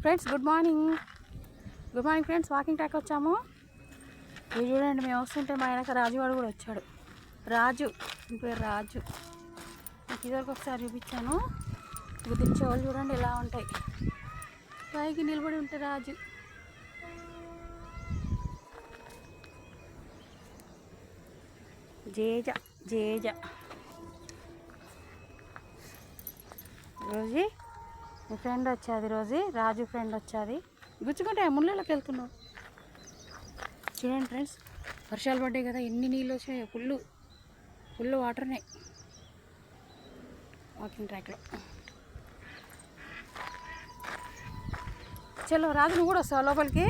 Friends good morning friends. Walking track వచ్చాము. ఇది చూడండి, మేము వస్తుంటే మా వెనక రాజు వాడు కూడా వచ్చాడు. రాజు పేరు రాజు. నాకు ఇదివరకు ఒకసారి చూపించాను. గుర్తించే వాళ్ళు చూడండి ఎలా ఉంటాయి. పైకి నిలబడి ఉంటే రాజు. జేజ జేజ. రోజు మీ ఫ్రెండ్ వచ్చేది, రోజు రాజు ఫ్రెండ్ వచ్చేది. గుచ్చుకుంటే ముళ్ళలోకి వెళ్తున్నావు. చూడండి ఫ్రెండ్స్, వర్షాలు పడ్డాయి కదా, ఎన్ని నీళ్ళు వచ్చాయో. ఫుల్ వాటర్నే వాకింగ్ ట్రాక్లో. చలో రాజు, నువ్వు కూడా వస్తావు లోపలికి?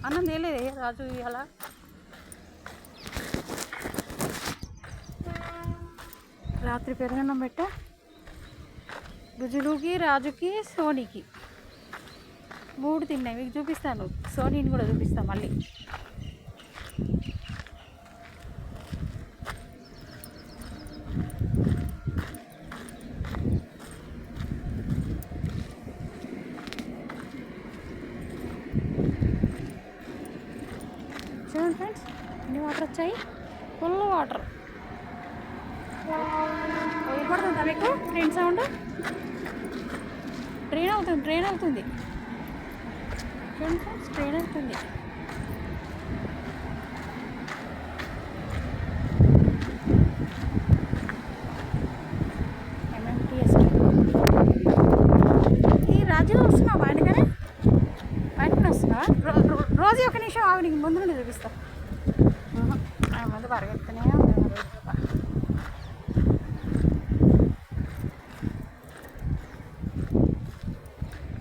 అన్నం తేలేదే రాజు ఇవాళ. రాత్రి పెరుగన్నం పెట్టా గుజులుకి, రాజుకి, సోనీకి 3 తిన్నాయి. మీకు చూపిస్తాను, సోనీని కూడా చూపిస్తాను మళ్ళీ. చూడండి ఫ్రెండ్స్, ఎన్ని వాటర్ వచ్చాయి. Full water. వినపడుతుందా మీకు ట్రైన్ సౌండ్? ట్రైన్ అవుతుంది. చూడండి ఫ్రెండ్స్, ట్రైన్ అవుతుంది. MMTS. ఈ రాజు వస్తున్నావు బయటకనే వస్తున్నావా? రోజు ఒక నిమిషం ఆగు, నీకు ముందు నుండి చూపిస్తా. ముందు పరిగెత్తనే ఉంది.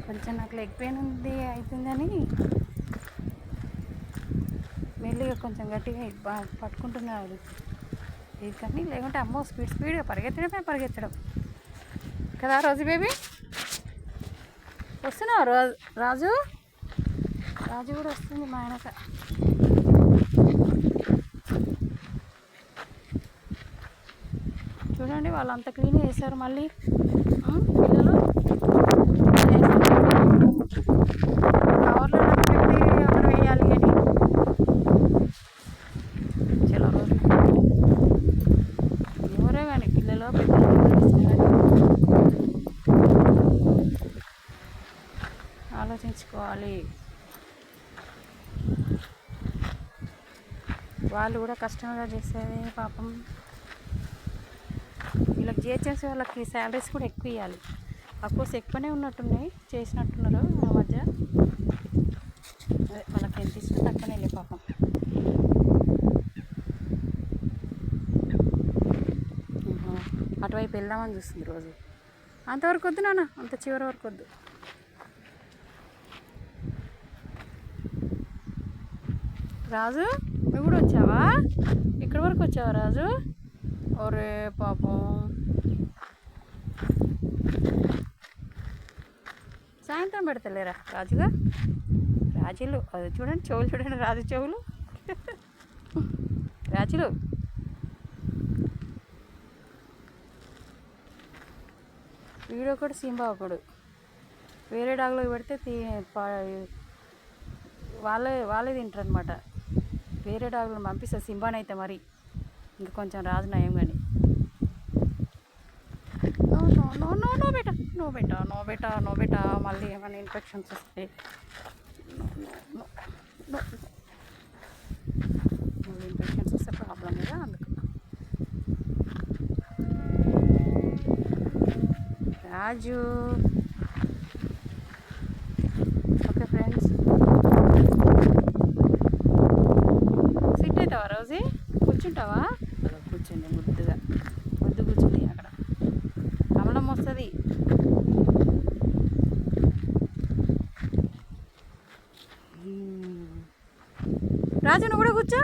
కొంచెం నాకు లెగ్ పెయిన్ అవుతుందని మెల్లిగా కొంచెం గట్టిగా పట్టుకుంటున్నాడు ఇది. కానీ లేకుంటే అమ్మో స్పీడ్గా పరిగెత్తడం కదా. రోజు బేబీ వస్తున్నావు? రాజు కూడా వస్తుంది మా వెనక. చూడండి, వాళ్ళు అంత క్లీన్ చేశారు. మళ్ళీ పిల్లలు కవర్లో పెట్టి ఎవరు వేయాలి అని. చలో రోజు ఎవరే కానీ పిల్లలు ఆలోచించుకోవాలి. వాళ్ళు కూడా కష్టంగా చేసేది పాపం. వీళ్ళకి జిహెచ్ఎంసీ వాళ్ళకి శాలరీస్ కూడా ఎక్కువ ఇవ్వాలి. అఫ్కోర్స్ ఎక్కువనే ఉన్నట్టున్నాయి, చేసినట్టున్నారు ఆ మధ్య. అదే వాళ్ళకి ఎంత ఇష్టం తక్కువనే లే పాపం. అటువైపు వెళ్దామని చూస్తుంది రోజు. అంతవరకు వద్దు నాన్న, అంత చివరి వరకు వద్దు. రాజు, నువ్వు కూడా వచ్చావా? ఇక్కడి వరకు వచ్చావా రాజు? ఒరే పాపం. సాయంత్రం పెడతలేరా రాజుగా? రాజులు అది చూడండి, చెవులు చూడండి, రాజు చెవులు. రాజులు వీడొకడు, సింబా ఒకడు. వేరే డాగ్లోకి పెడితే వాళ్ళే తింటారు అనమాట. వేరే డాగ్లను పంపిస్తారు సింబానైతే. మరి ఇంకా కొంచెం రాజు నయం. కానీ నో బేటా మళ్ళీ ఏమైనా ఇన్ఫెక్షన్స్ వస్తాయి. మళ్ళీ ఇన్ఫెక్షన్స్ వస్తే ప్రాబ్లం కదా. అందుకు రాజు. ఓకే ఫ్రెండ్స్, సిట్ అవుతావా రోజు? కూర్చుంటావా? కూర్చోండి, ముద్దు కూర్చుంది. అక్కడ కమలం వస్తుంది. రాజు, నువ్వు కూడా కూర్చో.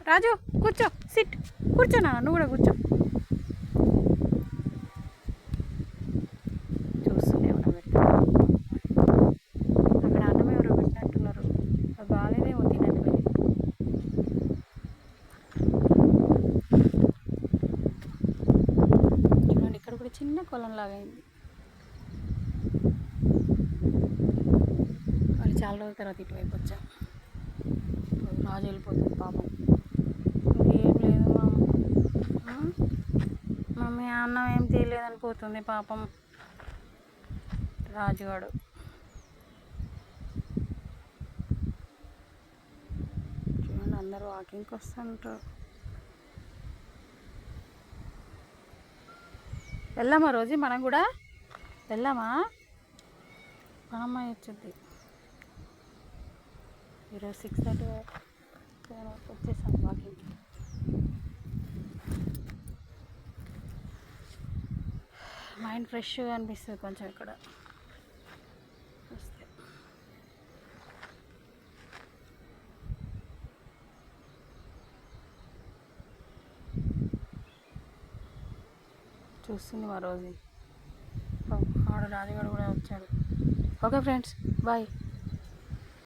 రాజు కూర్చో, సిట్. కూర్చోనా? నువ్వు కూడా కూర్చో. చూస్తుంది ఏమన్నా పెడతా. అక్కడ అన్నం ఎవరో పెట్టినట్టున్నారు. అది బాగాలేదేమో తినట్లేదు. చూడండి, ఇక్కడ కూడా చిన్న కొలంలాగా అయింది. చాలా రోజుల తర్వాత ఇటువైపు వచ్చాం. రాజు వెళ్ళిపోతుంది పాపం. ఇంకేం లేదు మమ్మీ అన్నం ఏం తీయలేదని పోతుంది పాపం రాజుగాడు. చూడండి అందరూ వాకింగ్కి వస్తుంటారు. వెళ్దామా రోజు మనం కూడా వెళ్దామా? మా అమ్మాయి వచ్చింది ఈరోజు 6:30 వరకు వచ్చేసాం వాకింగ్. మైండ్ ఫ్రెష్గా అనిపిస్తుంది కొంచెం ఇక్కడ వస్తే. చూస్తుంది మా రోజు. ఆడ రాజుగాడు కూడా వచ్చాడు. Okay friends, bye.